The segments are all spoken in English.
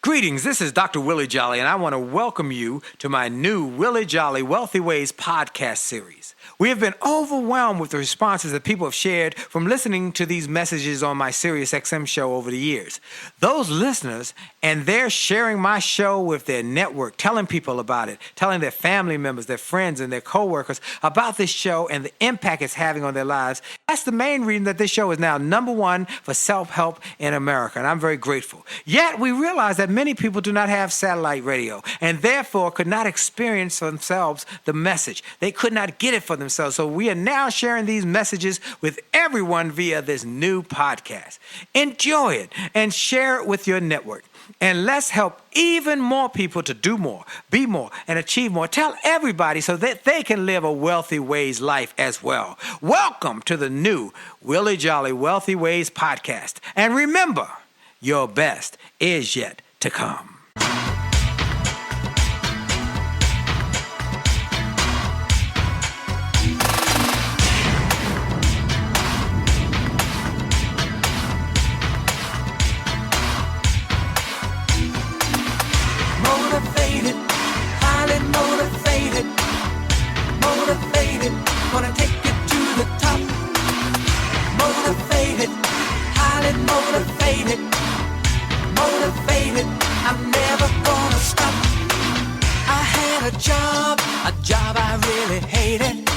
Greetings, this is Dr. Willie Jolley, and I want to welcome you to my new Willie Jolley Wealthy Ways podcast series. We have been overwhelmed with the responses that people have shared from listening to these messages on my SiriusXM show over the years. Those listeners, and they're sharing my show with their network, telling people about it, telling their family members, their friends, and their coworkers about this show and the impact it's having on their lives. That's the main reason that this show is now #1 for self-help in America, and I'm very grateful. Yet, we realize that many people do not have satellite radio and therefore could not experience for themselves the message. They could not get it for themselves. So we are now sharing these messages with everyone via this new podcast. Enjoy it and share it with your network. And let's help even more people to do more, be more, and achieve more. Tell everybody so that they can live a Wealthy Ways life as well. Welcome to the new Willie Jolley Wealthy Ways podcast. And remember, your best is yet to come. Motivated, highly motivated, motivated, gonna take it to the top. Motivated, highly motivated, motivated, I'm never gonna stop. I had a job I really hated.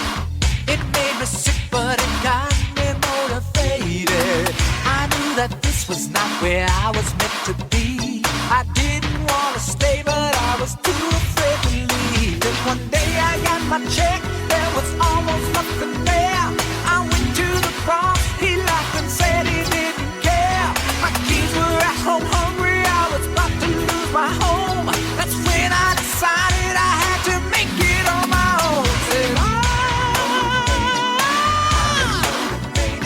It made me sick, but it got me motivated. I knew that this was not where I was meant to be. I didn't want to stay, but I was too afraid to leave. Then one day I got my check, there was almost nothing there. I went to the boss, he laughed and said he didn't care. My kids were at home hungry, I was about to lose my home. That's when I decided I had to make it on my own.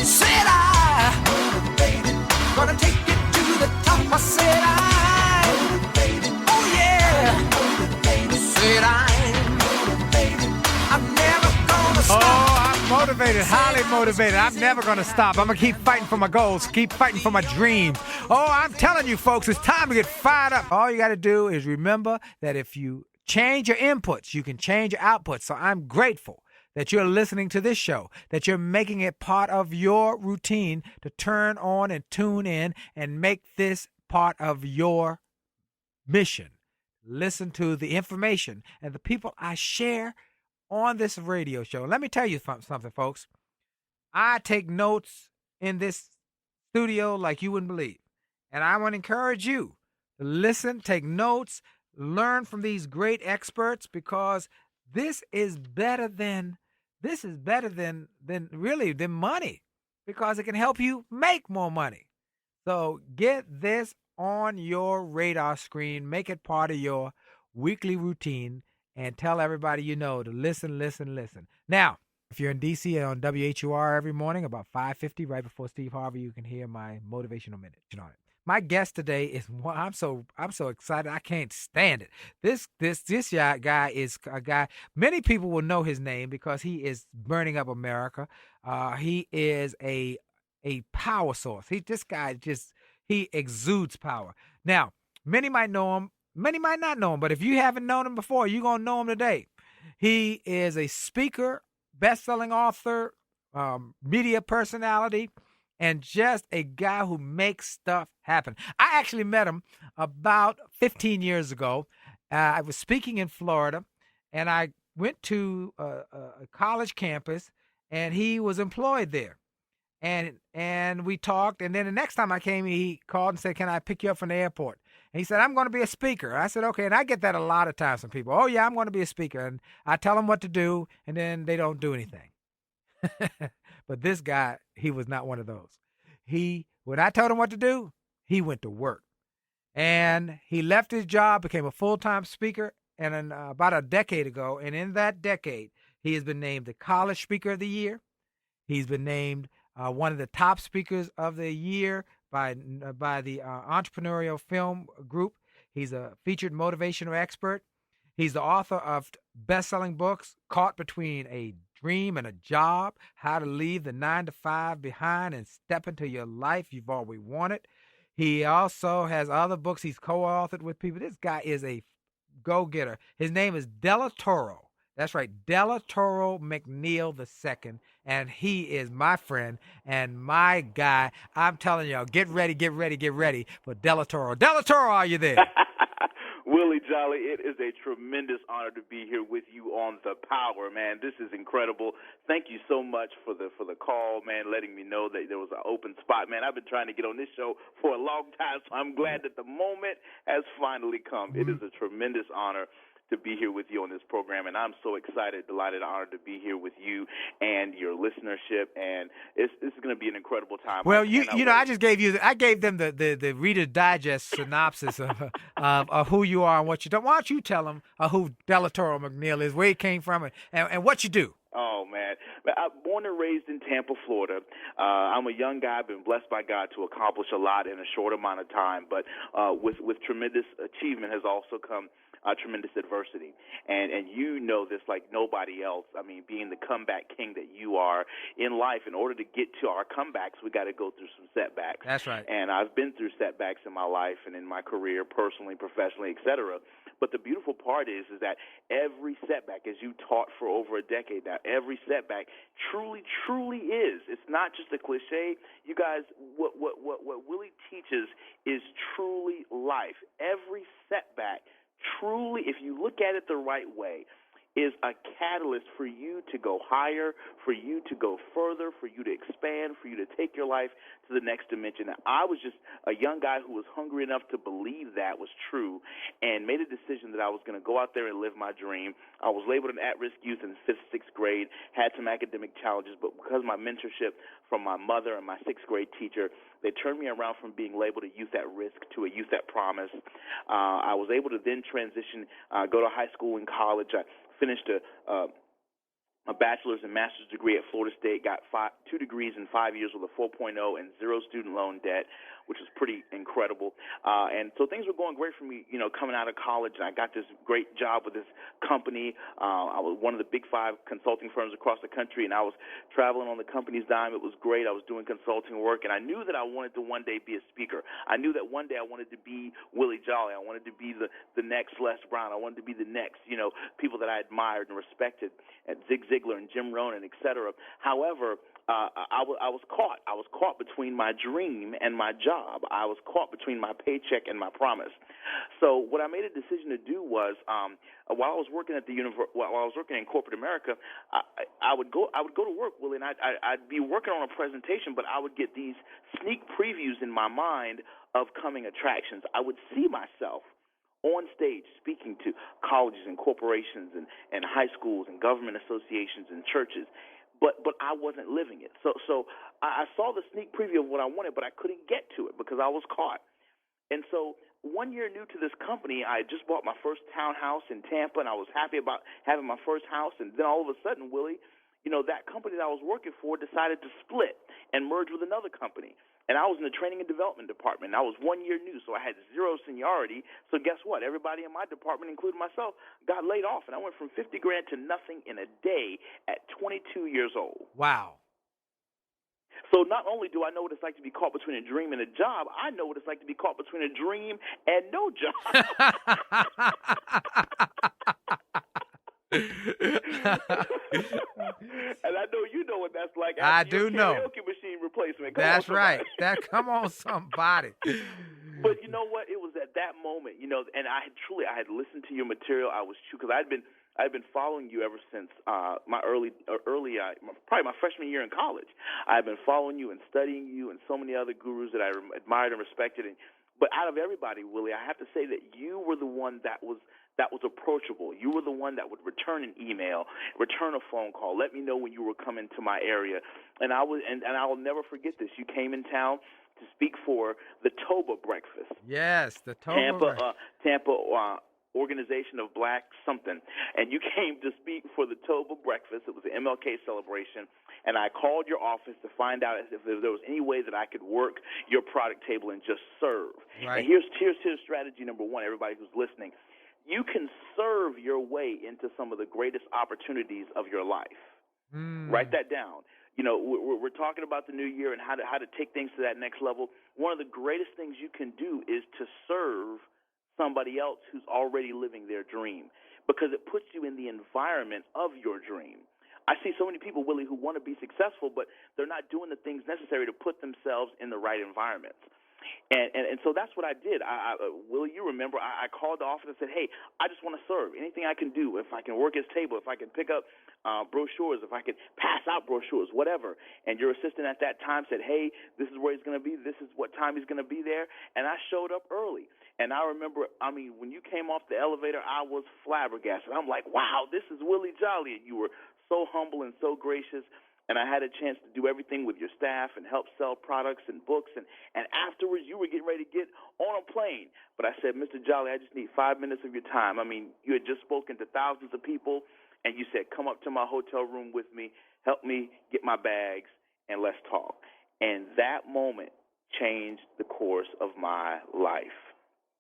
Said I, gonna take it to the top. I said I'm motivated, highly motivated. I'm never going to stop. I'm going to keep fighting for my goals, keep fighting for my dreams. Oh, I'm telling you, folks, it's time to get fired up. All you got to do is remember that if you change your inputs, you can change your outputs. So I'm grateful that you're listening to this show, that you're making it part of your routine to turn on and tune in and make this part of your mission. Listen to the information and the people I share on this radio show. Let me tell you something, folks. I take notes in this studio like you wouldn't believe. And I want to encourage you to listen, take notes, learn from these great experts, because this is better than money, because it can help you make more money. So get this on your radar screen, make it part of your weekly routine, and tell everybody you know to listen. Now, if you're in D.C. on WHUR every morning about 5:50, right before Steve Harvey, you can hear my motivational minute on it. My guest today is I'm so excited I can't stand it. This guy is a guy many people will know his name because he is burning up America. He is a power source. He exudes power. Now, many might know him. Many might not know him, but if you haven't known him before, you're going to know him today. He is a speaker, best-selling author, media personality, and just a guy who makes stuff happen. I actually met him about 15 years ago. I was speaking in Florida, and I went to a college campus, and he was employed there. And we talked, and then the next time I came, he called and said, "Can I pick you up from the airport?" And he said, "I'm going to be a speaker." I said, "Okay." And I get that a lot of times from people. "Oh, yeah, I'm going to be a speaker." And I tell them what to do, and then they don't do anything. But this guy, he was not one of those. When I told him what to do, he went to work. And he left his job, became a full-time speaker, and about a decade ago. And in that decade, he has been named the College Speaker of the Year. He's been named one of the top speakers of the year by the Entrepreneurial Film Group. He's a featured motivational expert. He's the author of best-selling books, Caught Between a Dream and a Job, How to Leave the 9 to 5 Behind and Step into Your Life You've Always Wanted. He also has other books he's co-authored with people. This guy is a go-getter. His name is Delatorro. That's right, Delatorro McNeal II, and he is my friend and my guy. I'm telling y'all, get ready for Delatorro. Delatorro, are you there? Willie Jolley, it is a tremendous honor to be here with you on The Power, man. This is incredible. Thank you so much for the call, man, letting me know that there was an open spot. Man, I've been trying to get on this show for a long time, so I'm glad that the moment has finally come. It is a tremendous honor to be here with you on this program, and I'm so excited, delighted, honored to be here with you and your listenership, and this is going to be an incredible time. Well, I just gave them the Reader's Digest synopsis of who you are and what you do. Why don't you tell them who Delatorro McNeal is, where he came from, and what you do? Oh, man. I'm born and raised in Tampa, Florida. I'm a young guy. I've been blessed by God to accomplish a lot in a short amount of time, but with tremendous achievement has also come tremendous adversity. And you know this like nobody else. I mean, being the comeback king that you are in life, in order to get to our comebacks, we got to go through some setbacks. That's right. And I've been through setbacks in my life and in my career, personally, professionally, et cetera. But the beautiful part is that every setback, as you taught for over a decade now, every setback truly, truly is. It's not just a cliche. You guys, what Willie teaches is truly life. Every setback truly, if you look at it the right way, is a catalyst for you to go higher, for you to go further, for you to expand, for you to take your life to the next dimension. Now, I was just a young guy who was hungry enough to believe that was true and made a decision that I was going to go out there and live my dream. I was labeled an at-risk youth in 5th, 6th grade, had some academic challenges, but because of my mentorship from my mother and my 6th grade teacher, they turned me around from being labeled a youth at risk to a youth at promise. I was able to then transition, go to high school and college. I finished a bachelor's and master's degree at Florida State, got 2 degrees in 5 years with a 4.0 and 0 student loan debt, which was pretty incredible. And so things were going great for me, coming out of college. And I got this great job with this company. I was one of the big 5 consulting firms across the country, and I was traveling on the company's dime. It was great. I was doing consulting work, and I knew that I wanted to one day be a speaker. I knew that one day I wanted to be Willie Jolley. I wanted to be the next Les Brown. I wanted to be the next, people that I admired and respected, at Zig Ziglar and Jim Rohn, et cetera. However, I was caught. I was caught between my dream and my job. I was caught between my paycheck and my promise. So what I made a decision to do was, while I was working at while I was working in corporate America, I would go to work, Willie, and I'd be working on a presentation, but I would get these sneak previews in my mind of coming attractions. I would see myself on stage speaking to colleges and corporations and high schools and government associations and churches, but I wasn't living it. So I saw the sneak preview of what I wanted, but I couldn't get to it because I was caught. And so 1 year new to this company, I just bought my first townhouse in Tampa, and I was happy about having my first house. And then all of a sudden, Willie, that company that I was working for decided to split and merge with another company. And I was in the training and development department. I was 1 year new, so I had 0 seniority. So guess what? Everybody in my department, including myself, got laid off. And I went from $50,000 to nothing in a day at 22 years old. Wow. So not only do I know what it's like to be caught between a dream and a job, I know what it's like to be caught between a dream and no job. And I know you know what that's like. I do know. Karaoke machine replacement. That's right. Come on, somebody. But you know what? It was at that moment, and I had listened to your material. I was true because I'd been following you ever since my probably my freshman year in college. I've been following you and studying you and so many other gurus that I admired and respected. But out of everybody, Willie, I have to say that you were the one that was approachable. You were the one that would return an email, return a phone call, let me know when you were coming to my area. And I will never forget this. You came in town to speak for the Toba Breakfast. Yes, the Toba Tampa Organization of Black something. And you came to speak for the Toba Breakfast. It was an MLK celebration. And I called your office to find out if there was any way that I could work your product table and just serve. Right. And here's strategy number 1, everybody who's listening. You can serve your way into some of the greatest opportunities of your life. Write that down. we're talking about the new year and how to take things to that next level. One of the greatest things you can do is to serve somebody else who's already living their dream, because it puts you in the environment of your dream. I see so many people, Willie, who want to be successful, but they're not doing the things necessary to put themselves in the right environments. And so that's what I did. Willie, you remember, I called the office and said, hey, I just want to serve. Anything I can do, if I can work his table, if I can pick up brochures, if I can pass out brochures, whatever. And your assistant at that time said, hey, this is where he's going to be. This is what time he's going to be there. And I showed up early. And I remember, when you came off the elevator, I was flabbergasted. I'm like, wow, this is Willie Jolley. And you were so humble and so gracious. And I had a chance to do everything with your staff and help sell products and books. And afterwards, you were getting ready to get on a plane. But I said, Mr. Jolley, I just need 5 minutes of your time. You had just spoken to thousands of people, and you said, come up to my hotel room with me, help me get my bags, and let's talk. And that moment changed the course of my life.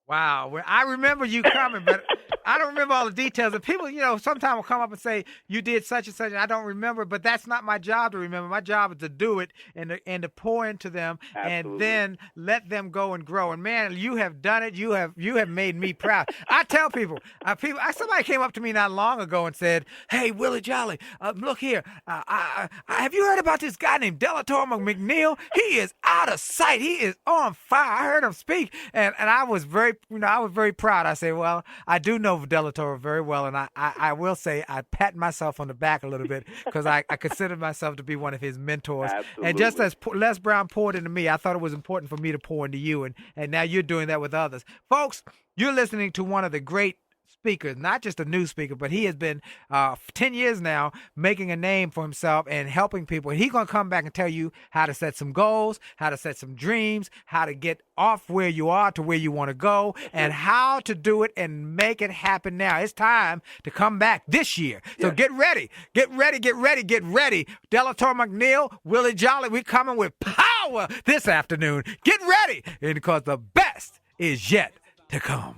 Wow. Well, I remember you coming, but I don't remember all the details. And people, sometimes will come up and say, you did such and such, and I don't remember, but that's not my job to remember. My job is to do it and to pour into them. Absolutely. And then let them go and grow. And man, you have done it. You have made me proud. I tell people, somebody came up to me not long ago and said, hey, Willie Jolley, look here. Have you heard about this guy named Delatorro McNeal? He is out of sight. He is on fire. I heard him speak. And I was very proud. I said, well, I do know Delatorro very well, and I will say I pat myself on the back a little bit because I consider myself to be one of his mentors. Absolutely. And just as Les Brown poured into me, I thought it was important for me to pour into you, and now you're doing that with others. Folks, you're listening to one of the great speakers, not just a new speaker, but he has been 10 years now making a name for himself and helping people. And he's going to come back and tell you how to set some goals, how to set some dreams, how to get off where you are to where you want to go, and how to do it and make it happen now. It's time to come back this year. So Yes. Get ready. Delatorro McNeal, Willie Jolley, we're coming with power this afternoon. Get ready, because the best is yet to come.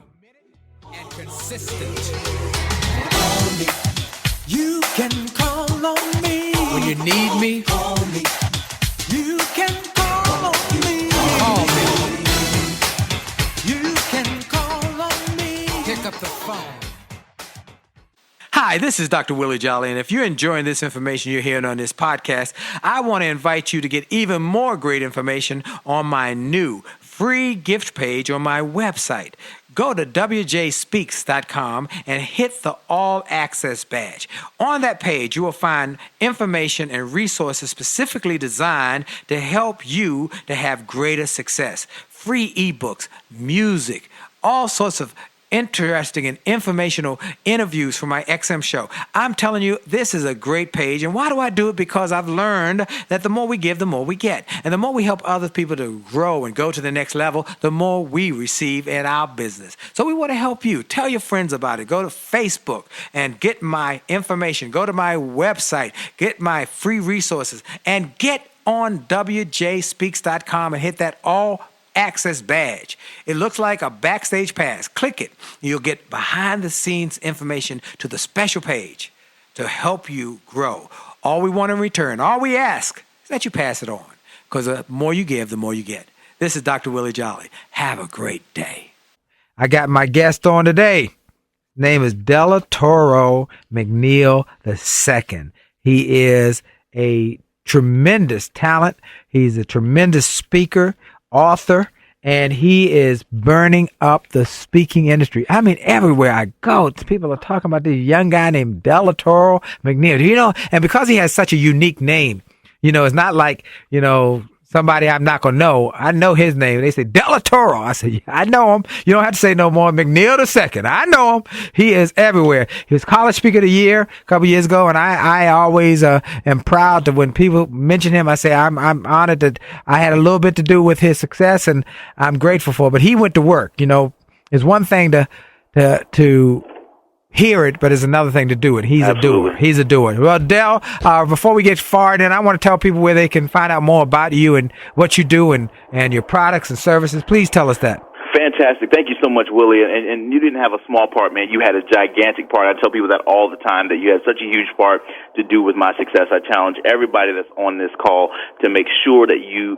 And consistent. Call me. You can call on me When you need me, Call me. You can call on me. call me. You can call on me. Pick up the phone. Hi, this is Dr. Willie Jolley, and if you're enjoying this information you're hearing on this podcast, I want to invite you to get even more great information on my new free gift page on my website. Go to wjspeaks.com and hit the All Access badge. On that page, you will find information and resources specifically designed to help you to have greater success. Free ebooks, music, all sorts of interesting and informational interviews for my XM show. I'm telling you, this is a great page. And why do I do it? Because I've learned that the more we give, the more we get. And the more we help other people to grow and go to the next level, the more we receive in our business. So we want to help you. Tell your friends about it. Go to Facebook and get my information. Go to my website, get my free resources, and get on wjspeaks.com and hit that All Access badge. It looks like a backstage pass. Click it. You'll get behind the scenes information to the special page to help you grow. All we want in return, all we ask is that you pass it on, because the more you give, the more you get. This is Dr. Willie Jolley. Have a great day. I got my guest on today. His name is Delatorro McNeal II. He is a tremendous talent. He's a tremendous speaker, author, and he is burning up the speaking industry. I mean, everywhere I go, people are talking about this young guy named Delatorro McNeal. And because he has such a unique name, it's not like, somebody I'm not going to know. I know his name. They say Delatorro. I say, yeah, I know him. You don't have to say no more. McNeal II. I know him. He is everywhere. He was College Speaker of the Year a couple years ago, and I always am proud that when people mention him, I say I'm honored that I had a little bit to do with his success, and I'm grateful for it. But he went to work. It's one thing to hear it, but it's another thing to do it. He's Absolutely. a doer. Well, Del, before we get far in, I want to tell people where they can find out more about you and what you do and your products and services. Please tell us that. Fantastic. Thank you so much, Willie. And you didn't have a small part, man. You had a gigantic part. I tell people that all the time, that you had such a huge part to do with my success. I challenge everybody that's on this call to make sure that you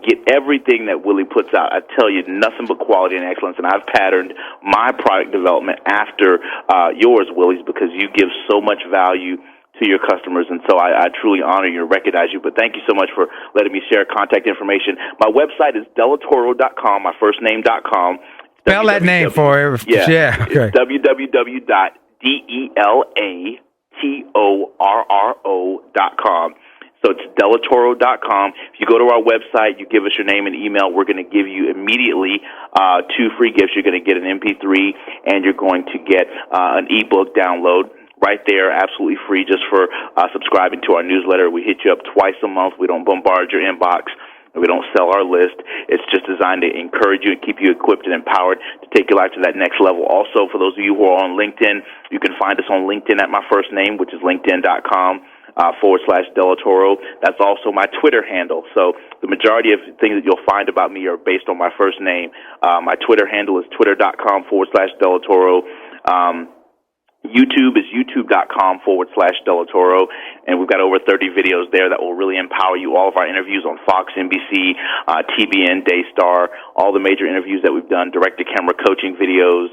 get everything that Willie puts out. I tell you, nothing but quality and excellence. And I've patterned my product development after yours, Willie's, because you give so much value to your customers, and so I truly honor you and recognize you. But thank you so much for letting me share contact information. My website is Delatorro.com, my first name.com. Spell that name for it. Yeah. Okay. It's www.delatorro.com. So it's Delatorro.com. If you go to our website, you give us your name and email, we're going to give you immediately 2 free gifts. You're going to get an MP3, and you're going to get an ebook download. Right there, absolutely free, just for subscribing to our newsletter. We hit you up twice a month. We don't bombard your inbox. We don't sell our list. It's just designed to encourage you and keep you equipped and empowered to take your life to that next level. Also, for those of you who are on LinkedIn, you can find us on LinkedIn at my first name, which is linkedin.com /Delatorro. That's also my Twitter handle. So the majority of things that you'll find about me are based on my first name. My Twitter handle is twitter.com /Delatorro. YouTube is youtube.com /Delatorro, and we've got over 30 videos there that will really empower you. All of our interviews on Fox, NBC, TBN, Daystar, all the major interviews that we've done, direct-to-camera coaching videos,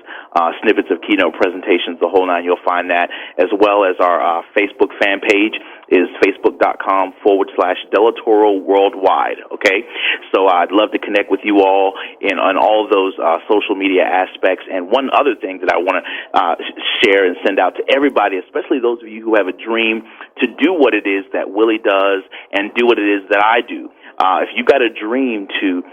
snippets of keynote presentations, the whole nine. You'll find that, as well as our Facebook fan page is facebook.com /Delatorro worldwide, okay? So I'd love to connect with you all on all of those social media aspects. And one other thing that I want to share and send out to everybody, especially those of you who have a dream to do what it is that Willie does and do what it is that I do. If you got a dream to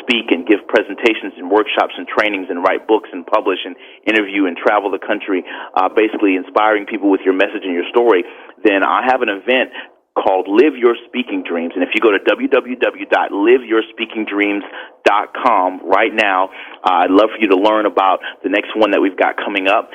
speak and give presentations and workshops and trainings and write books and publish and interview and travel the country, basically inspiring people with your message and your story, then I have an event called Live Your Speaking Dreams. And if you go to www.liveyourspeakingdreams.com right now, I'd love for you to learn about the next one that we've got coming up.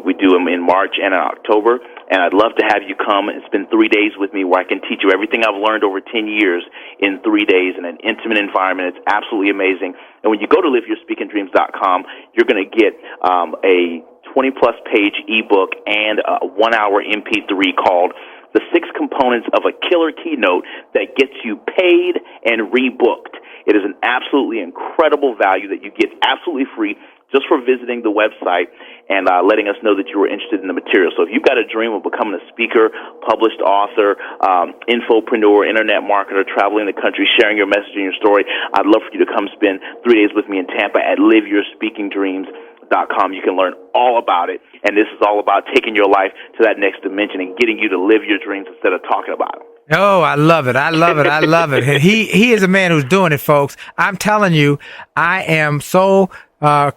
We do them in March and in October. And I'd love to have you come and spend 3 days with me where I can teach you everything I've learned over 10 years in 3 days in an intimate environment. It's absolutely amazing. And when you go to liveyourspeakingdreams.com, you're going to get a 20-plus page ebook and a 1-hour MP3 called The 6 Components of a Killer Keynote That Gets You Paid and Rebooked. It is an absolutely incredible value that you get absolutely free just for visiting the website and letting us know that you were interested in the material. So if you've got a dream of becoming a speaker, published author, infopreneur, internet marketer, traveling the country, sharing your message and your story, I'd love for you to come spend 3 days with me in Tampa at liveyourspeakingdreams.com. You can learn all about it, and this is all about taking your life to that next dimension and getting you to live your dreams instead of talking about them. Oh, I love it. I love it. I love it. He is a man who's doing it, folks. I'm telling you, I am so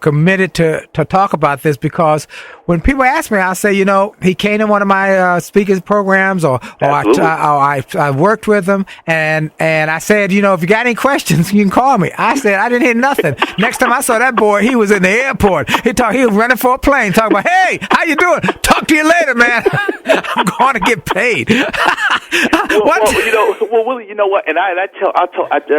committed to talk about this, because when people ask me, I'll say, he came to one of my speakers programs, or I worked with him, and I said, if you got any questions, you can call me. I said, I didn't hear nothing. Next time I saw that boy, he was in the airport. He was running for a plane, talking about, hey, how you doing? Talk to you later, man. I'm going to get paid. Willie, you know what? And I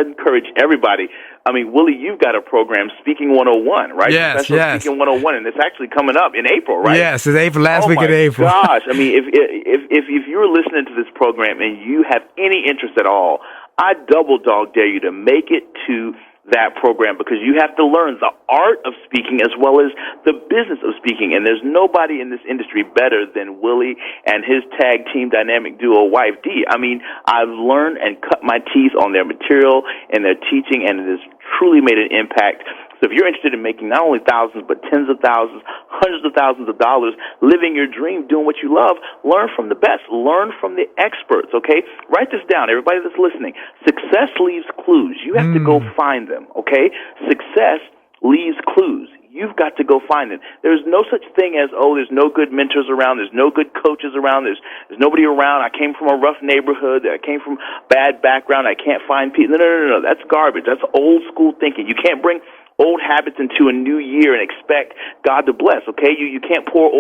encourage everybody. I mean, Willie, you've got a program, Speaking 101, right? Yes. Speaking 101, and it's actually coming up in April, right? Yes, it's April, last week in April. Oh, my gosh. I mean, if you're listening to this program and you have any interest at all, I double dog dare you to make it to that program, because you have to learn the art of speaking as well as the business of speaking. And there's nobody in this industry better than Willie and his tag team dynamic duo, Wife D. I mean, I've learned and cut my teeth on their material and their teaching, and it has truly made an impact. So if you're interested in making not only thousands, but tens of thousands, hundreds of thousands of dollars, living your dream, doing what you love, learn from the best. Learn from the experts, okay? Write this down, everybody that's listening. Success leaves clues. You have to go find them, okay? Success leaves clues. You've got to go find them. There's no such thing as, there's no good mentors around, there's no good coaches around, there's nobody around, I came from a rough neighborhood, I came from bad background, I can't find people. No. That's garbage. That's old school thinking. You can't bring old habits into a new year and expect God to bless, okay? You can't pour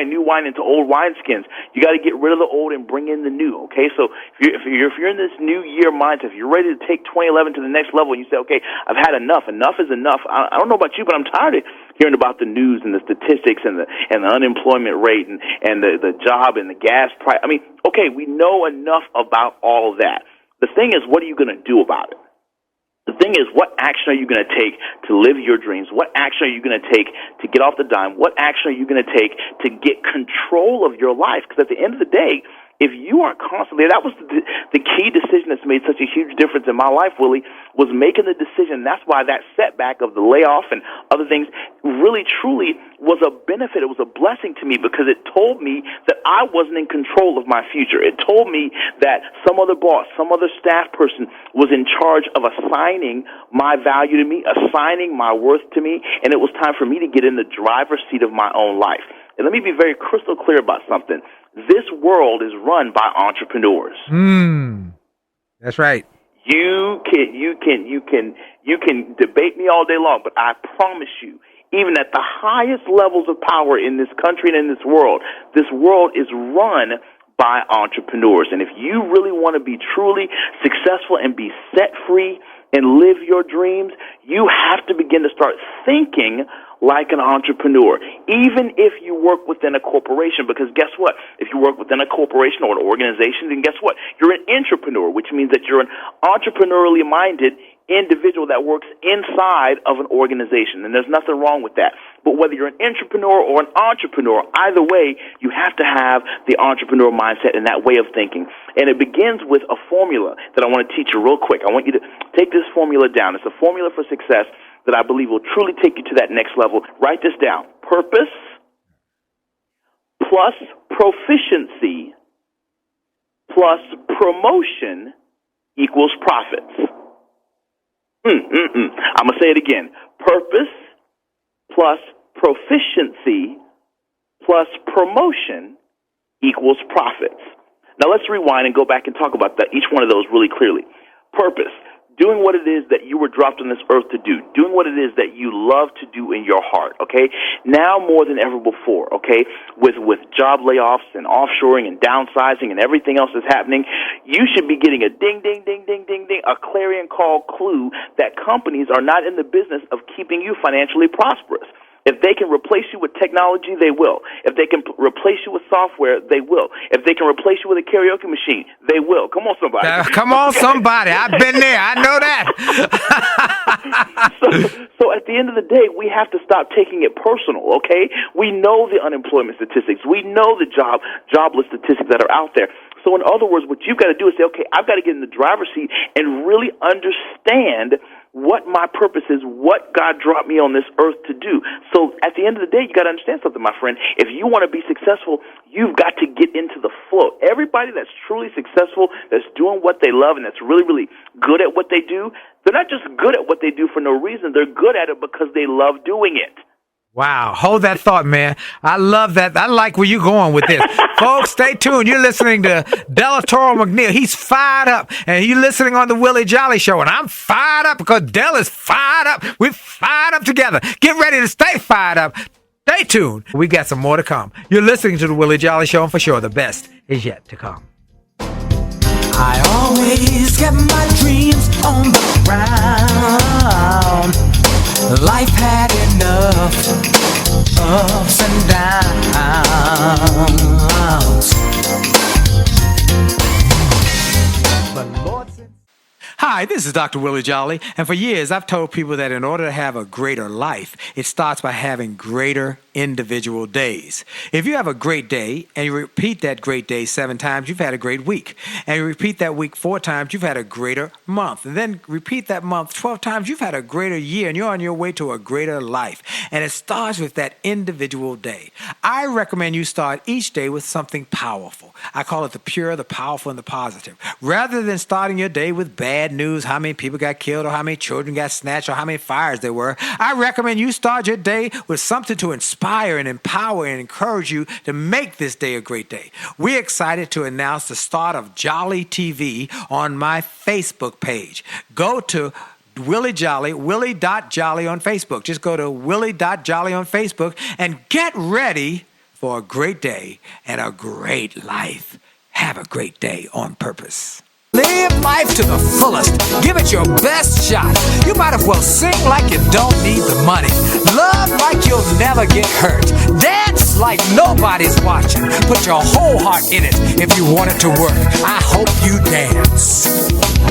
new wine into old wineskins. You got to get rid of the old and bring in the new, okay? So if you're in this new year mindset, if you're ready to take 2011 to the next level and you say, okay, I've had enough. Enough is enough. I don't know about you, but I'm tired of hearing about the news and the statistics and the unemployment rate and the job and the gas price. I mean, okay, we know enough about all of that. The thing is, what are you going to do about it? The thing is, what action are you going to take to live your dreams? What action are you going to take to get off the dime? What action are you going to take to get control of your life? Because at the end of the day, if you are constantly, that was the key decision that's made such a huge difference in my life, Willie, was making the decision. That's why that setback of the layoff and other things really, truly was a benefit. It was a blessing to me because it told me that I wasn't in control of my future. It told me that some other boss, some other staff person was in charge of assigning my value to me, assigning my worth to me, and it was time for me to get in the driver's seat of my own life. And let me be very crystal clear about something. This world is run by entrepreneurs. That's right. You can debate me all day long, but I promise you, even at the highest levels of power in this country and in this world is run by entrepreneurs. And if you really want to be truly successful and be set free and live your dreams, you have to begin to start thinking like an entrepreneur, even if you work within a corporation, because guess what? If you work within a corporation or an organization, then guess what? You're an entrepreneur, which means that you're an entrepreneurially minded individual that works inside of an organization, and there's nothing wrong with that. But whether you're an entrepreneur or an entrepreneur, either way, you have to have the entrepreneur mindset and that way of thinking. And it begins with a formula that I want to teach you real quick. I want you to take this formula down. It's a formula for success that I believe will truly take you to that next level. Write this down. Purpose plus proficiency plus promotion equals profits. I'm going to say it again. Purpose plus proficiency plus promotion equals profits. Now let's rewind and go back and talk about each one of those really clearly. Purpose. Doing what it is that you were dropped on this earth to do. Doing what it is that you love to do in your heart, okay? Now more than ever before, okay? With job layoffs and offshoring and downsizing and everything else that's happening, you should be getting a ding, ding, ding, ding, ding, ding, a clarion call clue that companies are not in the business of keeping you financially prosperous. If they can replace you with technology, they will. If they can replace you with software, they will. If they can replace you with a karaoke machine, they will. Come on, somebody. Come on, somebody. I've been there. I know that. So at the end of the day, we have to stop taking it personal, okay? We know the unemployment statistics. We know the jobless statistics that are out there. So in other words, what you've got to do is say, okay, I've got to get in the driver's seat and really understand what my purpose is, what God dropped me on this earth to do. So at the end of the day, you got to understand something, my friend. If you want to be successful, you've got to get into the flow. Everybody that's truly successful, that's doing what they love, and that's really, really good at what they do, they're not just good at what they do for no reason. They're good at it because they love doing it. Wow. Hold that thought, man. I love that. I like where you're going with this. Folks, stay tuned. You're listening to Delatorro McNeal. He's fired up. And you're listening on the Willie Jolley Show. And I'm fired up because Del is fired up. We're fired up together. Get ready to stay fired up. Stay tuned. We got some more to come. You're listening to the Willie Jolley Show, and for sure, the best is yet to come. I always kept my dreams on the ground. Life had enough ups and downs. But Lord said, Hi, this is Dr. Willie Jolley, and for years I've told people that in order to have a greater life, it starts by having greater individual days. If you have a great day and you repeat that great day 7 times, you've had a great week. And you repeat that week 4 times, you've had a greater month. And then repeat that month 12 times, you've had a greater year, and you're on your way to a greater life. And it starts with that individual day. I recommend you start each day with something powerful. I call it the pure, the powerful, and the positive. Rather than starting your day with bad news, how many people got killed or how many children got snatched or how many fires there were, I recommend you start your day with something to inspire and empower and encourage you to make this day a great day. We're excited to announce the start of Jolley TV on my Facebook page. Go to Willie Jolley, Willie.Jolley on Facebook. Just go to Willie.Jolley on Facebook and get ready for a great day and a great life. Have a great day on purpose. Live life to the fullest. Give it your best shot. You might as well sing like you don't need the money. Love like you'll never get hurt. Dance like nobody's watching. Put your whole heart in it if you want it to work. I hope you dance.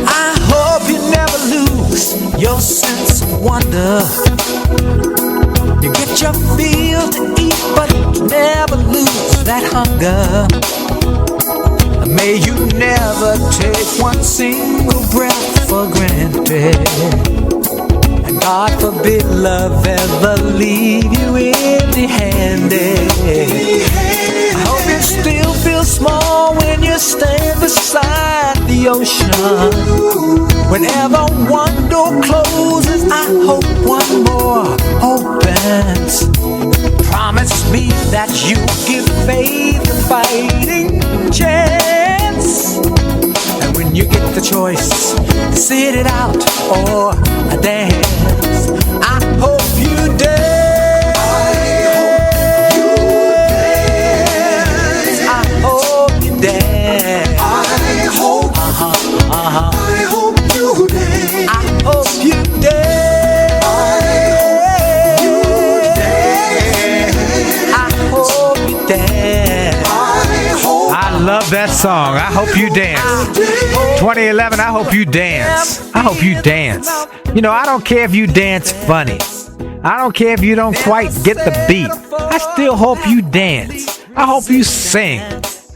I hope you never lose your sense of wonder. You get your fill to eat, but never lose that hunger. May you never take one single breath for granted. And God forbid love ever leave you empty-handed. I hope you still feel small when you stand beside the ocean. Whenever one door closes, I hope one more opens. Promise me that you give faith a fighting chance. And when you get the choice, sit it out or dance. I hope you dance. I hope you dance. I hope you dance. I hope you dance. I love that song. I hope you dance. 2011, I hope you dance. I hope you dance. You know, I don't care if you dance funny. I don't care if you don't quite get the beat. I still hope you dance. I hope you sing.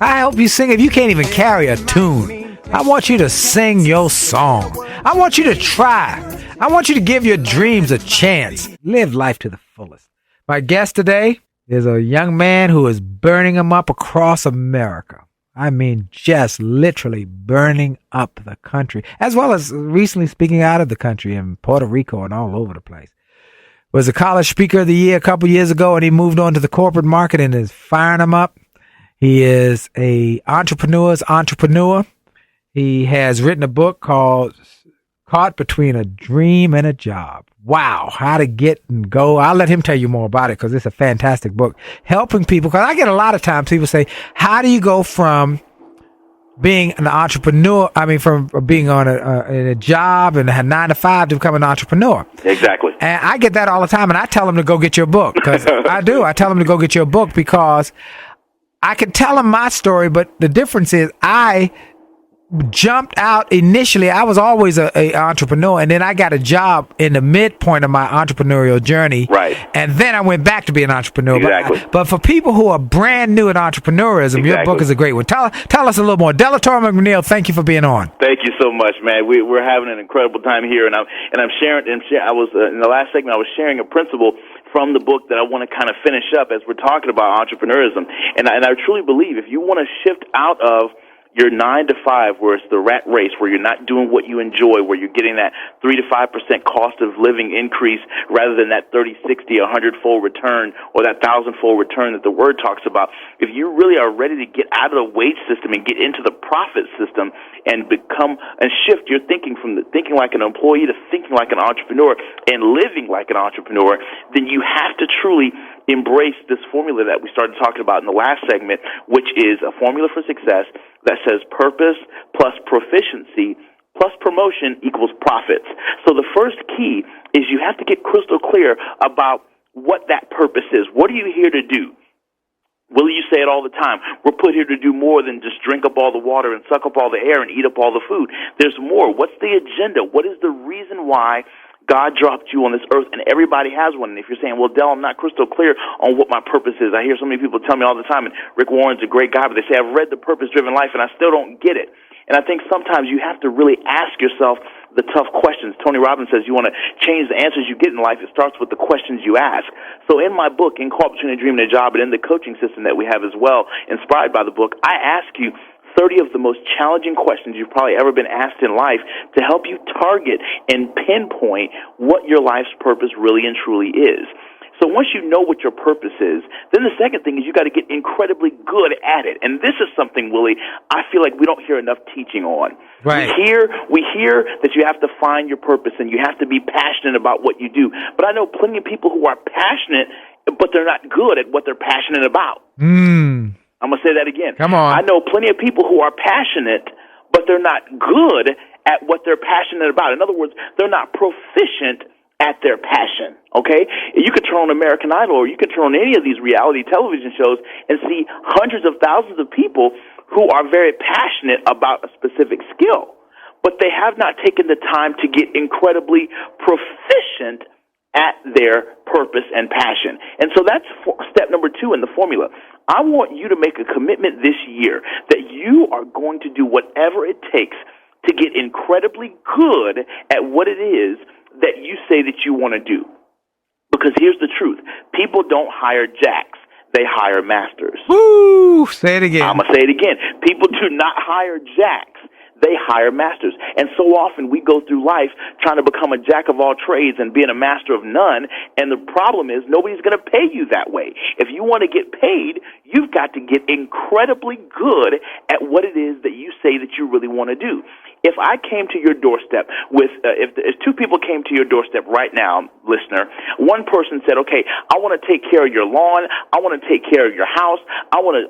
I hope you sing if you can't even carry a tune. I want you to sing your song. I want you to try. I want you to give your dreams a chance. Live life to the fullest. My guest today is a young man who is burning them up across America. I mean, just literally burning up the country, as well as recently speaking out of the country in Puerto Rico and all over the place. Was a college speaker of the year a couple years ago, and he moved on to the corporate market and is firing them up. He is a entrepreneur's entrepreneur. He has written a book called Caught Between a Dream and a Job. Wow, how to get and go. I'll let him tell you more about it because it's a fantastic book. Helping people, because I get a lot of times people say, how do you go from being an entrepreneur, from being on in a job and a 9 to 5 to become an entrepreneur? Exactly. And I get that all the time, and I tell them to go get your book. Because I do. I tell them to go get your book because I can tell them my story, but the difference is I jumped out initially. I was always a entrepreneur, and then I got a job in the midpoint of my entrepreneurial journey. Right. And then I went back to be an entrepreneur. Exactly. But for people who are brand new at entrepreneurism, your book is a great one. Tell us a little more. Delatorro McNeal, thank you for being on. Thank you so much, man. We're having an incredible time here, and I'm sharing. I was in the last segment. I was sharing a principle from the book that I want to kind of finish up as we're talking about entrepreneurism, and I truly believe if you want to shift out of your 9 to 5, where it's the rat race, where you're not doing what you enjoy, where you're getting that 3 to 5% cost of living increase rather than that 30, 60, 100-fold return or that 1,000-fold return that the word talks about. If you really are ready to get out of the wage system and get into the profit system and shift your thinking from thinking like an employee to thinking like an entrepreneur and living like an entrepreneur, then you have to truly embrace this formula that we started talking about in the last segment, which is a formula for success that says purpose plus proficiency plus promotion equals profits. So the first key is you have to get crystal clear about what that purpose is. What are you here to do? Willie, you say it all the time. We're put here to do more than just drink up all the water and suck up all the air and eat up all the food. There's more. What's the agenda? What is the reason why God dropped you on this earth, and everybody has one. And if you're saying, well, Del, I'm not crystal clear on what my purpose is. I hear so many people tell me all the time, and Rick Warren's a great guy, but they say, I've read The Purpose-Driven Life, and I still don't get it. And I think sometimes you have to really ask yourself the tough questions. Tony Robbins says you want to change the answers you get in life. It starts with the questions you ask. So in my book, In Caught Between a Dream and a Job, and in the coaching system that we have as well, inspired by the book, I ask you 30 of the most challenging questions you've probably ever been asked in life to help you target and pinpoint what your life's purpose really and truly is. So once you know what your purpose is, then the second thing is you got to get incredibly good at it. And this is something, Willie, I feel like we don't hear enough teaching on. Right. We hear that you have to find your purpose and you have to be passionate about what you do. But I know plenty of people who are passionate, but they're not good at what they're passionate about. I'm going to say that again. Come on. I know plenty of people who are passionate, but they're not good at what they're passionate about. In other words, they're not proficient at their passion, okay? You could turn on American Idol or you could turn on any of these reality television shows and see hundreds of thousands of people who are very passionate about a specific skill, but they have not taken the time to get incredibly proficient at their purpose and passion. And so that's step number 2 in the formula. I want you to make a commitment this year that you are going to do whatever it takes to get incredibly good at what it is that you say that you want to do. Because here's the truth. People don't hire jacks. They hire masters. Woo! Say it again. I'm going to say it again. People do not hire jacks. They hire masters. And so often we go through life trying to become a jack of all trades and being a master of none. And the problem is nobody's going to pay you that way. If you want to get paid, you've got to get incredibly good at what it is that you say that you really want to do. If I came to your doorstep with, if 2 people came to your doorstep right now, listener, one person said, okay, I want to take care of your lawn, I want to take care of your house, I want to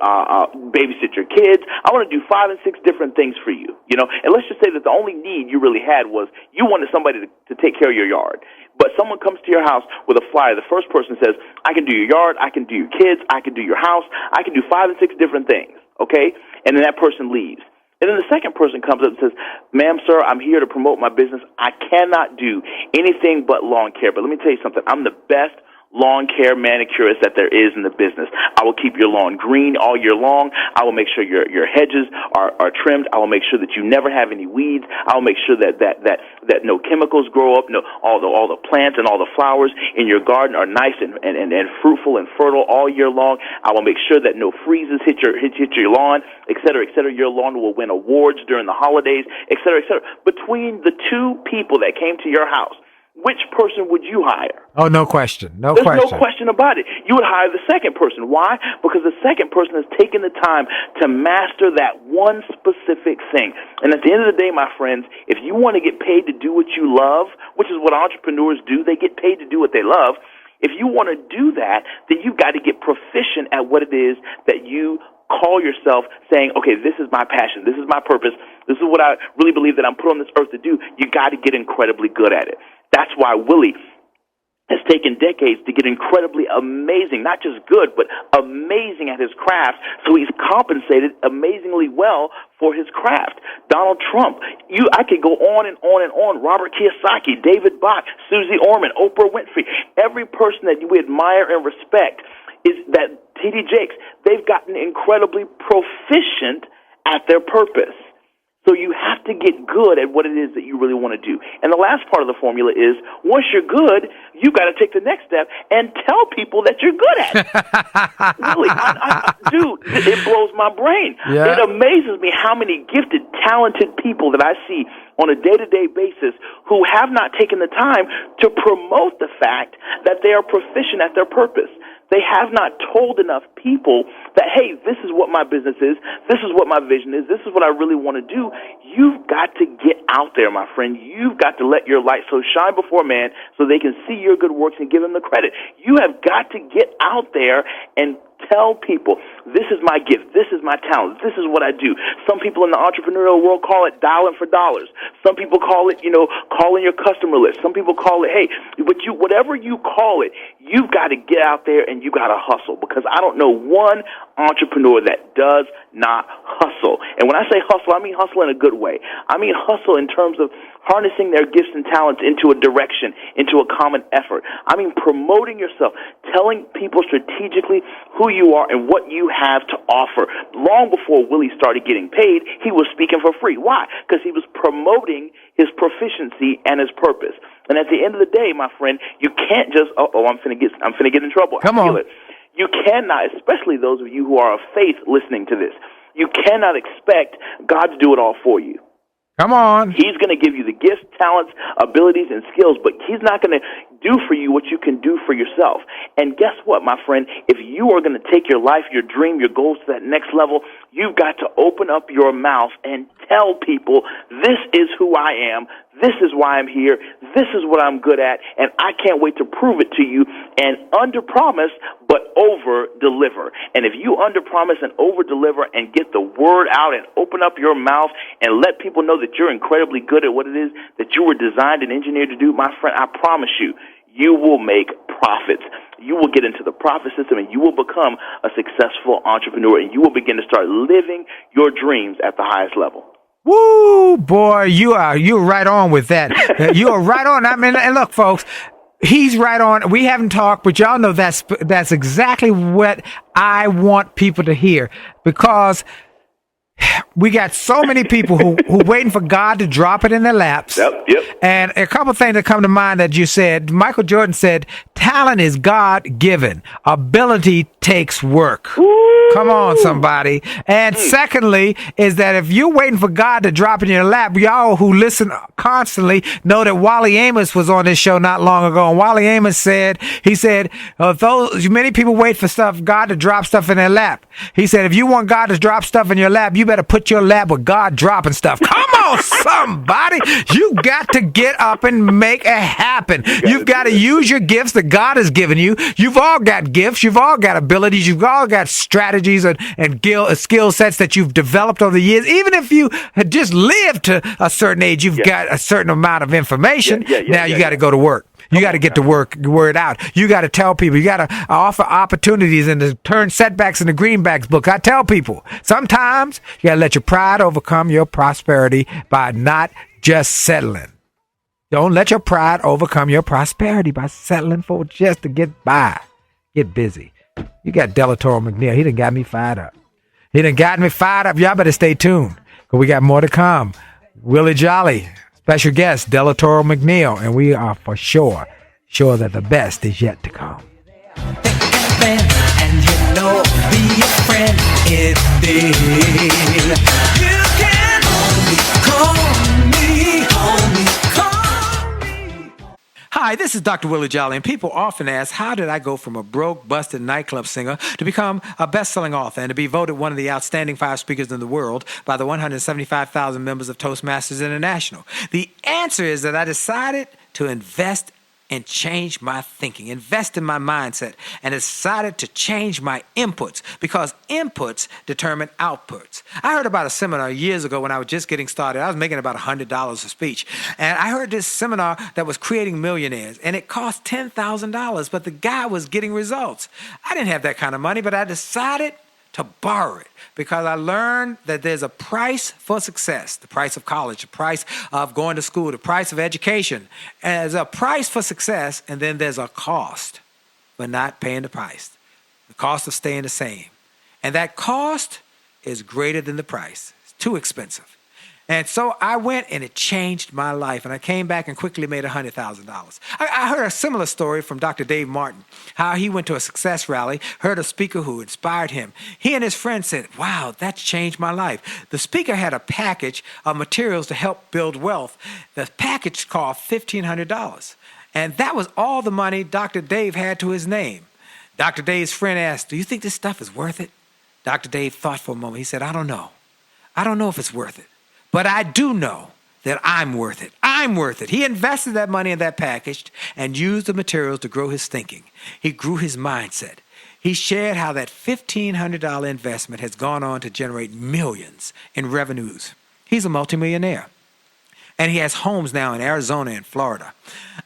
babysit your kids, I want to do 5 and 6 different things for you, you know, and let's just say that the only need you really had was you wanted somebody to take care of your yard. But someone comes to your house with a flyer. The first person says, I can do your yard, I can do your kids, I can do your house, I can do 5 and 6 different things, okay? And then that person leaves. And then the second person comes up and says, ma'am, sir, I'm here to promote my business. I cannot do anything but lawn care. But let me tell you something. I'm the best lawn care manicurist that there is in the business. I will keep your lawn green all year long. I will make sure your hedges are trimmed. I will make sure that you never have any weeds. I will make sure that no chemicals grow up. No, all the plants and all the flowers in your garden are nice and fruitful and fertile all year long. I will make sure that no freezes hit your lawn, et cetera, et cetera. Your lawn will win awards during the holidays, et cetera, et cetera. Between the 2 people that came to your house, which person would you hire? Oh, no question. There's no question about it. You would hire the second person. Why? Because the second person has taken the time to master that one specific thing. And at the end of the day, my friends, if you want to get paid to do what you love, which is what entrepreneurs do, they get paid to do what they love. If you want to do that, then you've got to get proficient at what it is that you call yourself, saying, okay, this is my passion, this is my purpose, this is what I really believe that I'm put on this earth to do. You got to get incredibly good at it. That's why Willie has taken decades to get incredibly amazing, not just good, but amazing at his craft, so he's compensated amazingly well for his craft. Donald Trump, I could go on and on and on. Robert Kiyosaki, David Bach, Susie Orman, Oprah Winfrey, every person that we admire and respect is that T.D. Jakes, they've gotten incredibly proficient at their purpose. So you have to get good at what it is that you really want to do. And the last part of the formula is, once you're good, you got to take the next step and tell people that you're good at it. Really, dude, it blows my brain. Yeah. It amazes me how many gifted, talented people that I see on a day-to-day basis who have not taken the time to promote the fact that they are proficient at their purpose. They have not told enough people that, hey, this is what my business is, this is what my vision is, this is what I really want to do. You've got to get out there, my friend. You've got to let your light so shine before man so they can see your good works and give them the credit. You have got to get out there and tell people, this is my gift, this is my talent, this is what I do. Some people in the entrepreneurial world call it dialing for dollars. Some people call it, calling your customer list. Some people call it, hey, but whatever you call it, you've got to get out there and you got to hustle, because I don't know one entrepreneur that does not hustle. And when I say hustle, I mean hustle in a good way. I mean hustle in terms of harnessing their gifts and talents into a direction, into a common effort. I mean promoting yourself, telling people strategically who you are and what you have to offer. Long before Willie started getting paid, he was speaking for free. Why? Because he was promoting his proficiency and his purpose. And at the end of the day, my friend, you can't just, I'm finna get in trouble. Come on. You cannot, especially those of you who are of faith listening to this, you cannot expect God to do it all for you. Come on. He's going to give you the gifts, talents, abilities, and skills, but he's not going to do for you what you can do for yourself. And guess what, my friend? If you are going to take your life, your dream, your goals to that next level, you've got to open up your mouth and tell people, this is who I am. This is why I'm here. This is what I'm good at, and I can't wait to prove it to you. And under-promise, but over-deliver. And if you under-promise and over-deliver and get the word out and open up your mouth and let people know that you're incredibly good at what it is that you were designed and engineered to do, my friend, I promise you, you will make profits. You will get into the profit system, and you will become a successful entrepreneur, and you will begin to start living your dreams at the highest level. Woo, boy, you're right on with that. You are right on. I mean, and look, folks, he's right on. We haven't talked, but y'all know that's exactly what I want people to hear, because we got so many people who waiting for God to drop it in their laps. Yep. And a couple of things that come to mind that you said. Michael Jordan said, talent is God-given. Ability takes work. Ooh. Come on, somebody. And secondly, is that if you're waiting for God to drop in your lap, y'all who listen constantly know that Wally Amos was on this show not long ago. And Wally Amos said, those many people wait for God to drop stuff in their lap. He said, if you want God to drop stuff in your lap, you better put your lap with God dropping stuff. Come on, somebody. You got to get up and make it happen. You've got to use your gifts that God has given you. You've all got gifts. You've all got abilities. You've all got strategies and skill sets that you've developed over the years. Even if you had just lived to a certain age, you've got a certain amount of information. Now you got to go to work. You got to get the word out. You got to tell people. You got to offer opportunities and to turn setbacks into greenbacks book. I tell people, sometimes you got to let your pride overcome your prosperity by not just settling. Don't let your pride overcome your prosperity by settling for just to get by. Get busy. You got Delatorro McNeal. He done got me fired up. Y'all better stay tuned, because we got more to come. Willie Jolley, special guest, Delatorro McNeal, and we are for sure that the best is yet to come. And you know, be a friend indeed. You can only call me. Hi, this is Dr. Willie Jolley, and people often ask, how did I go from a broke, busted nightclub singer to become a best-selling author and to be voted one of the outstanding 5 speakers in the world by the 175,000 members of Toastmasters International? The answer is that I decided to invest and change my thinking, invest in my mindset, and decided to change my inputs, because inputs determine outputs. I heard about a seminar years ago when I was just getting started. I was making about $100 a speech. And I heard this seminar that was creating millionaires, and it cost $10,000, but the guy was getting results. I didn't have that kind of money, but I decided to borrow it, because I learned that there's a price for success, the price of college, the price of going to school, the price of education. And there's a price for success, and then there's a cost for not paying the price, the cost of staying the same. And that cost is greater than the price. It's too expensive. And so I went, and it changed my life. And I came back and quickly made $100,000. I heard a similar story from Dr. Dave Martin, how he went to a success rally, heard a speaker who inspired him. He and his friend said, wow, that's changed my life. The speaker had a package of materials to help build wealth. The package cost $1,500. And that was all the money Dr. Dave had to his name. Dr. Dave's friend asked, do you think this stuff is worth it? Dr. Dave thought for a moment. He said, I don't know. I don't know if it's worth it. But I do know that I'm worth it. I'm worth it. He invested that money in that package and used the materials to grow his thinking. He grew his mindset. He shared how that $1,500 investment has gone on to generate millions in revenues. He's a multimillionaire. And he has homes now in Arizona and Florida.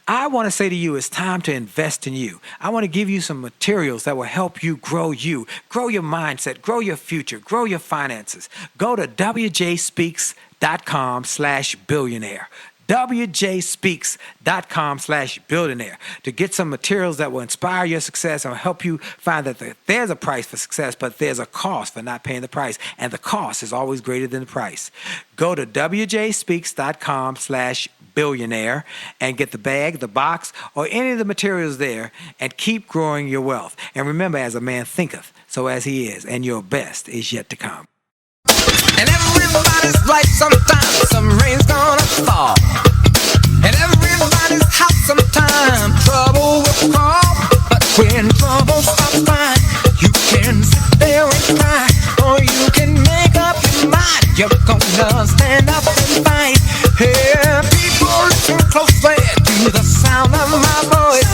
I want to say to you, it's time to invest in you. I want to give you some materials that will help you, grow your mindset, grow your future, grow your finances. Go to wjspeaks.com/billionaire. wjspeaks.com/billionaire to get some materials that will inspire your success and help you find that there's a price for success, but there's a cost for not paying the price. And the cost is always greater than the price. Go to wjspeaks.com/billionaire and get the bag, the box, or any of the materials there, and keep growing your wealth. And remember, as a man thinketh, so as he is, and your best is yet to come. And every everybody's right sometimes. Some rain's gonna fall. And everybody's hot sometimes. Trouble will come. But when trouble stops by, you can sit there and cry. Or you can make up your mind. You're gonna stand up and fight. Hey, people, listen closely to the sound of my voice.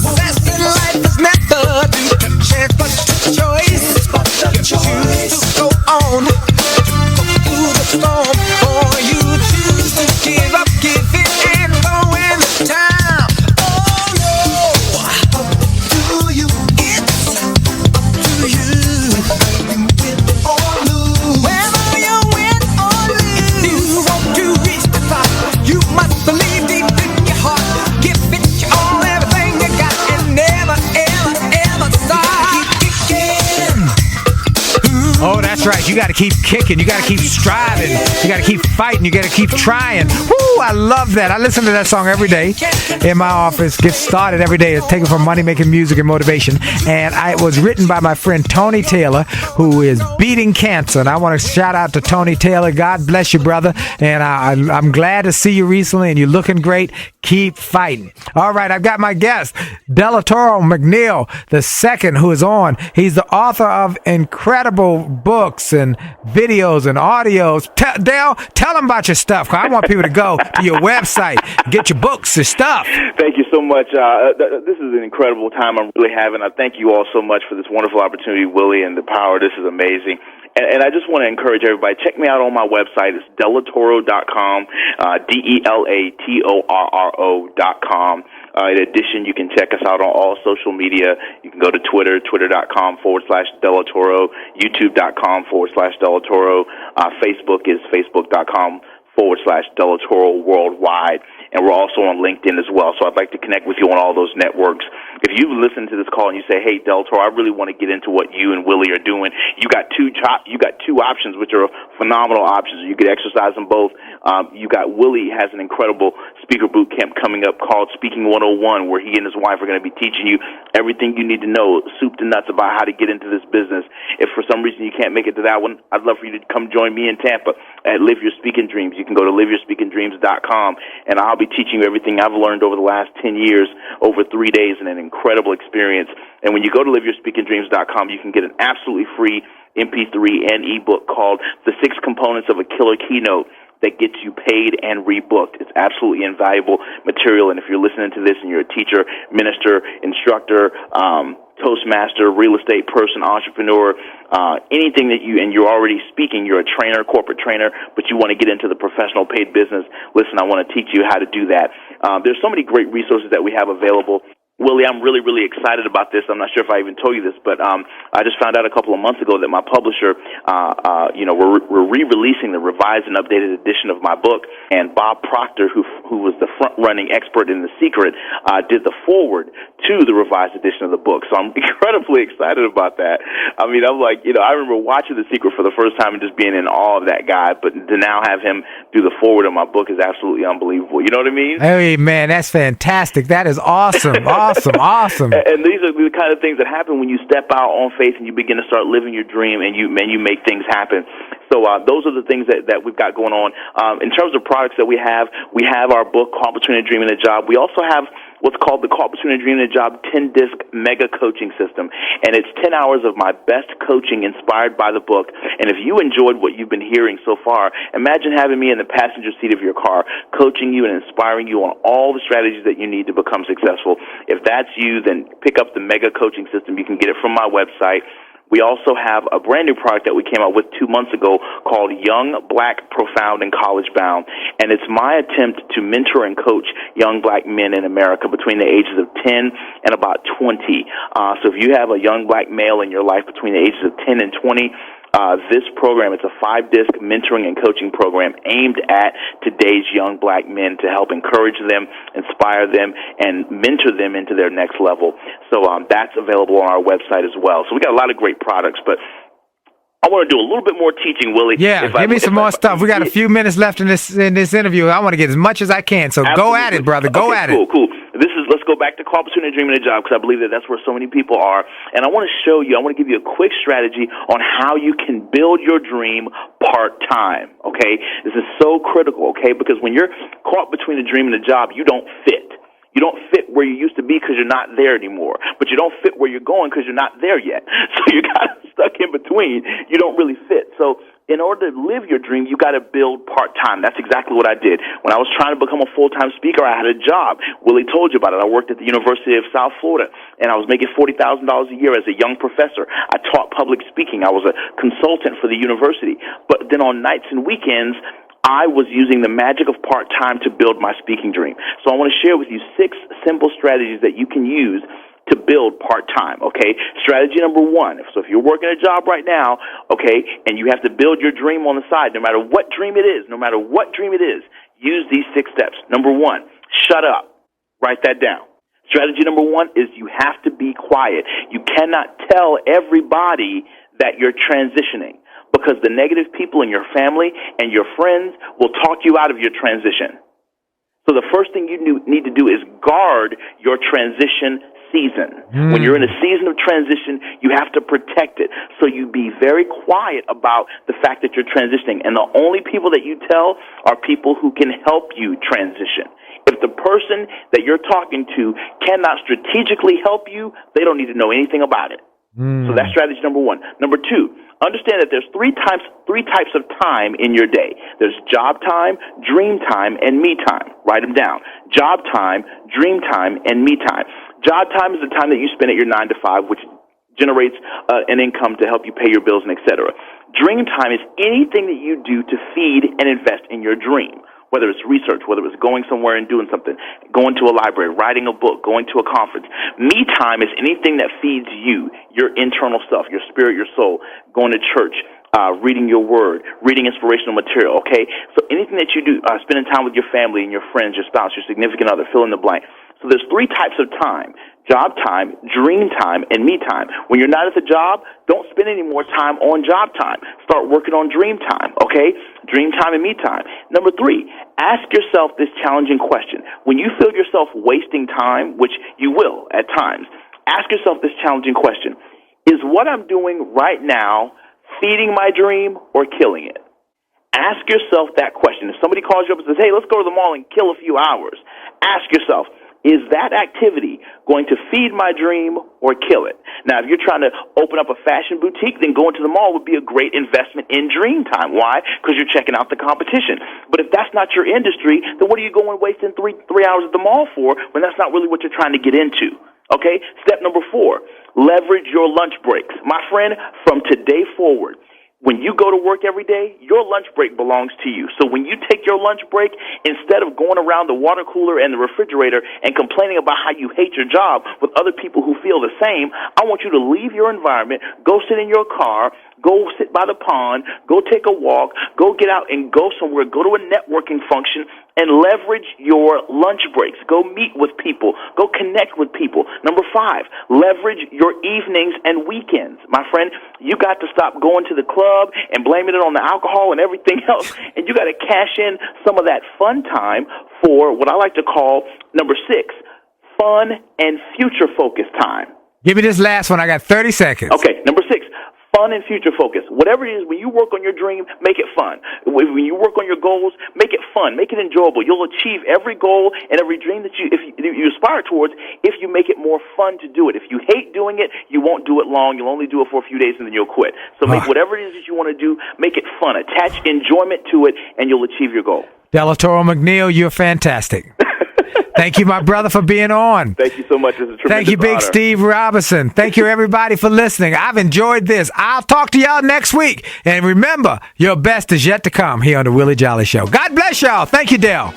Success in life is never due to chance, but to choice. You choose to go on, go through the storm, or you choose to give up, give it, and go in the town. Oh no, up to you. It's up to you. You win or lose. Whether you win or lose. If you want to reach the top, you must believe deep in your heart. Give it your all, everything you got, and never, ever, ever stop. Keep kicking. Oh, that's right. You got to keep kicking. You got to keep striving. You got to keep fighting. You got to keep trying. Woo, I love that. I listen to that song every day in my office. Get started every day. It's taken from money making music and motivation. And it was written by my friend Tony Taylor, who is beating cancer. And I want to shout out to Tony Taylor. God bless you, brother. And I'm glad to see you recently, and you're looking great. Keep fighting. All right, I've got my guest, Delatorro McNeal, the second, who is on. He's the author of incredible books and videos and audios. Dale, tell them about your stuff, because I want people to go to your website, get your books and stuff. Thank you so much. This is an incredible time I'm really having. I thank you all so much for this wonderful opportunity, Willie, and the power. This is amazing. And I just want to encourage everybody, check me out on my website. It's Delatorro.com, Delatorro.com. In addition, you can check us out on all social media. You can go to Twitter, twitter.com/Delatorro, youtube.com/Delatorro. Facebook is facebook.com/Delatorro worldwide. And we're also on LinkedIn as well. So I'd like to connect with you on all those networks. If you listen to this call and you say, "Hey, Delatorro, I really want to get into what you and Willie are doing," you got two options, which are phenomenal options. You could exercise them both. You got Willie has an incredible speaker boot camp coming up called Speaking 101, where he and his wife are going to be teaching you everything you need to know, soup to nuts, about how to get into this business. If for some reason you can't make it to that one, I'd love for you to come join me in Tampa at Live Your Speaking Dreams. You can go to liveyourspeakingdreams.com, and I'll be teaching you everything I've learned over the last 10 years over 3 days in an incredible experience. And when you go to liveyourspeakingdreams.com, you can get an absolutely free MP3 and ebook called The 6 Components of a Killer Keynote that gets you paid and rebooked. It's absolutely invaluable material, and if you're listening to this and you're a teacher, minister, instructor, Toastmaster, real estate person, entrepreneur, anything that you're already speaking, you're a trainer, corporate trainer, but you want to get into the professional paid business, listen, I want to teach you how to do that. There's so many great resources that we have available. Willie, I'm really, really excited about this. I'm not sure if I even told you this, but I just found out a couple of months ago that my publisher, we're re-releasing the revised and updated edition of my book, and Bob Proctor, who was the front-running expert in The Secret, did the foreword to the revised edition of the book. So I'm incredibly excited about that. I mean, I'm like, I remember watching The Secret for the first time and just being in awe of that guy, but to now have him do the foreword of my book is absolutely unbelievable. You know what I mean? Hey, man, that's fantastic. That is awesome. Awesome. And these are the kind of things that happen when you step out on faith and you begin to start living your dream, and you make things happen. So those are the things that we've got going on. In terms of products that we have our book, Call Between a Dream and a Job. We also have what's called the Call Between a Dream and a Job 10-disc mega coaching system. And it's 10 hours of my best coaching inspired by the book. And if you enjoyed what you've been hearing so far, imagine having me in the passenger seat of your car, coaching you and inspiring you on all the strategies that you need to become successful. If that's you, then pick up the mega coaching system. You can get it from my website. We also have a brand new product that we came out with 2 months ago called Young, Black, Profound, and College Bound. And it's my attempt to mentor and coach young black men in America between the ages of 10 and about 20. So if you have a young black male in your life between the ages of 10 and 20, this program, it's a 5-disc mentoring and coaching program aimed at today's young black men to help encourage them, inspire them, and mentor them into their next level. So that's available on our website as well. So we got a lot of great products, but I want to do a little bit more teaching, Willie. Yeah, give me some more stuff. We got a few minutes left in this interview. I want to get as much as I can. So go at it, brother. Go at it. Cool. Let's go back to caught between a dream and a job because I believe that that's where so many people are. And I want to give you a quick strategy on how you can build your dream part-time, okay? This is so critical, okay, because when you're caught between a dream and a job, you don't fit. You don't fit where you used to be because you're not there anymore. But you don't fit where you're going because you're not there yet. So you're kind of stuck in between. You don't really fit. So in order to live your dream, you got to build part-time. That's exactly what I did. When I was trying to become a full-time speaker, I had a job. Willie told you about it. I worked at the University of South Florida, and I was making $40,000 a year as a young professor. I taught public speaking. I was a consultant for the university. But then on nights and weekends, I was using the magic of part-time to build my speaking dream. So I want to share with you 6 simple strategies that you can use to build part-time, okay? Strategy number 1. So if you're working a job right now, okay, and you have to build your dream on the side, no matter what dream it is, use these 6 steps. Number 1, shut up. Write that down. Strategy number 1 is you have to be quiet. You cannot tell everybody that you're transitioning, because the negative people in your family and your friends will talk you out of your transition. So the first thing you need to do is guard your transition season. When you're in a season of transition, you have to protect it. So you be very quiet about the fact that you're transitioning. And the only people that you tell are people who can help you transition. If the person that you're talking to cannot strategically help you, they don't need to know anything about it. So that's strategy number 1. Number 2, understand that there's three types of time in your day. There's job time, dream time, and me time. Write them down. Job time, dream time, and me time. Job time is the time that you spend at your 9 to 5, which generates an income to help you pay your bills and et cetera. Dream time is anything that you do to feed and invest in your dream. Whether it's research, whether it's going somewhere and doing something, going to a library, writing a book, going to a conference. Me time is anything that feeds you, your internal self, your spirit, your soul, going to church, reading your word, reading inspirational material, okay? So anything that you do, spending time with your family and your friends, your spouse, your significant other, fill in the blank. So there's 3 types of time: job time, dream time, and me time. When you're not at the job, don't spend any more time on job time. Start working on dream time, okay? Dream time and me time. Number 3, ask yourself this challenging question. When you feel yourself wasting time, which you will at times, ask yourself this challenging question. Is what I'm doing right now feeding my dream or killing it? Ask yourself that question. If somebody calls you up and says, hey, let's go to the mall and kill a few hours, ask yourself, is that activity going to feed my dream or kill it? Now, if you're trying to open up a fashion boutique, then going to the mall would be a great investment in dream time. Why? Because you're checking out the competition. But if that's not your industry, then what are you going wasting three hours at the mall for when that's not really what you're trying to get into? Okay? Step number 4, leverage your lunch breaks. My friend, from today forward, when you go to work every day, your lunch break belongs to you. So when you take your lunch break, instead of going around the water cooler and the refrigerator and complaining about how you hate your job with other people who feel the same, I want you to leave your environment, go sit in your car, go sit by the pond, go take a walk, go get out and go somewhere, go to a networking function, and leverage your lunch breaks. Go meet with people. Go connect with people. Number 5, leverage your evenings and weekends. My friend, you got to stop going to the club and blaming it on the alcohol and everything else, and you got to cash in some of that fun time for what I like to call, number 6, fun and future-focused time. Give me this last one. I got 30 seconds. Okay, number 6. Fun and future focus. Whatever it is, when you work on your dream, make it fun. When you work on your goals, make it fun, make it enjoyable. You'll achieve every goal and every dream that you aspire towards if you make it more fun to do it. If you hate doing it, you won't do it long. You'll only do it for a few days and then you'll quit. So make whatever it is that you want to do, make it fun. Attach enjoyment to it and you'll achieve your goal. Delatorro McNeal, you're fantastic. Thank you, my brother, for being on. Thank you so much. It's a tremendous Thank you, Big honor. Steve Robinson. Thank you, everybody, for listening. I've enjoyed this. I'll talk to y'all next week. And remember, your best is yet to come here on the Willie Jolley Show. God bless y'all. Thank you, Del.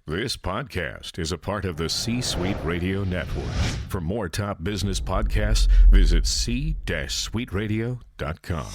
This podcast is a part of the C-Suite Radio Network. For more top business podcasts, visit c-suiteradio.com.